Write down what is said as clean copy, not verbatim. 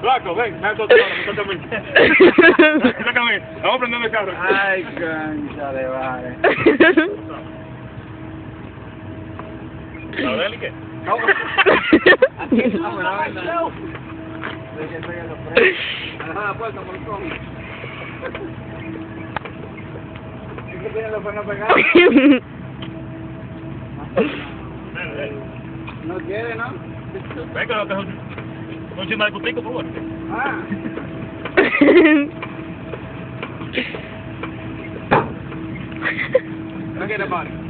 Flaco, ven, me toca sácame. Vamos a prender el carro. Ay, concha de vale. ¿La verdad y qué? Aquí estamos, la verdad. Deja la puerta, por favor. ¿Qué tiene los frenos pegados? No quiere, ¿no? Venga, no te un chisme de cutico, por favor. Ah. No quiere, padre.